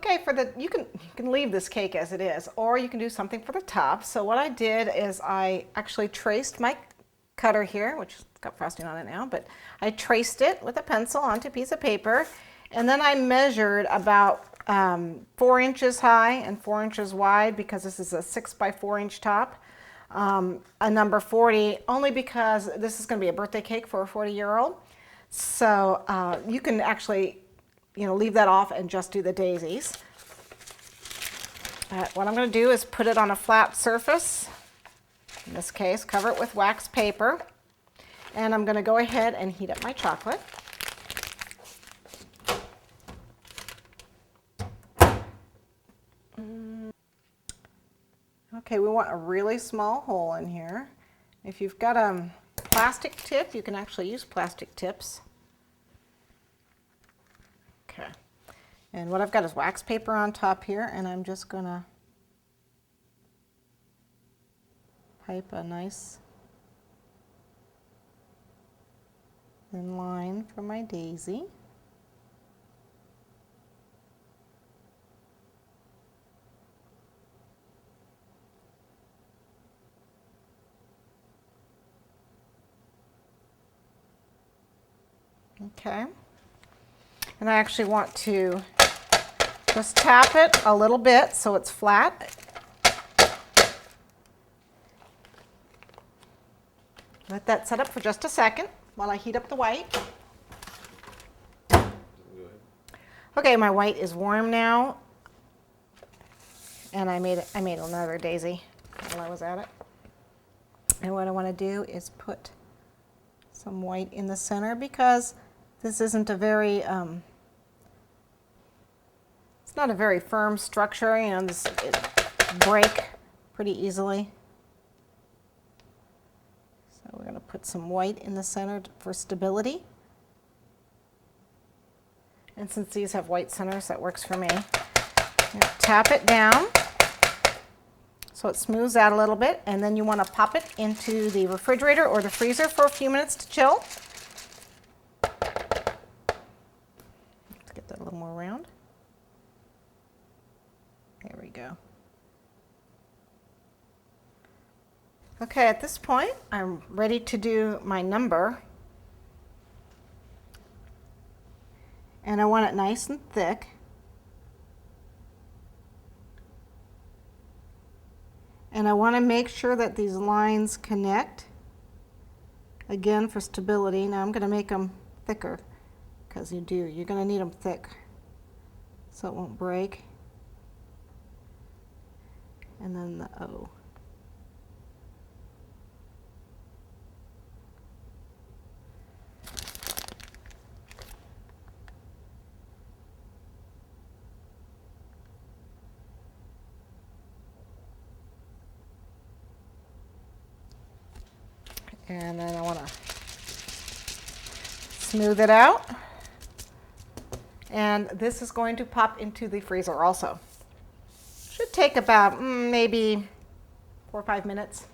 Okay, you can leave this cake as it is, or you can do something for the top. So what I did is I actually traced my cutter here, which has got frosting on it now, but I traced it with a pencil onto a piece of paper, and then I measured about 4 inches high and 4 inches wide, because this is a 6 by 4 inch top. A number 40, only because this is going to be a birthday cake for a 40-year-old. So you can actually, leave that off and just do the daisies. What I'm going to do is put it on a flat surface. In this case, cover it with wax paper. And I'm going to go ahead and heat up my chocolate. Okay, we want a really small hole in here. If you've got a plastic tip, you can actually use plastic tips. Okay, and what I've got is wax paper on top here, and I'm just gonna pipe a nice thin line for my daisy. Okay, and I actually want to just tap it a little bit so it's flat. Let that set up for just a second while I heat up the white. Okay, my white is warm now, and I made another daisy while I was at it. And what I want to do is put some white in the center, because this isn't a very, it's not a very firm structure, it break pretty easily. So we're going to put some white in the center for stability. And since these have white centers, that works for me. Tap it down so it smooths out a little bit, and then you want to pop it into the refrigerator or the freezer for a few minutes to chill. Let's get that a little more round. There we go. Okay, at this point, I'm ready to do my number. And I want it nice and thick. And I want to make sure that these lines connect, again, for stability. Now I'm going to make them thicker, because you're going to need them thick so it won't break. And then the O. And then I want to smooth it out. And this is going to pop into the freezer also. Should take about maybe 4 or 5 minutes.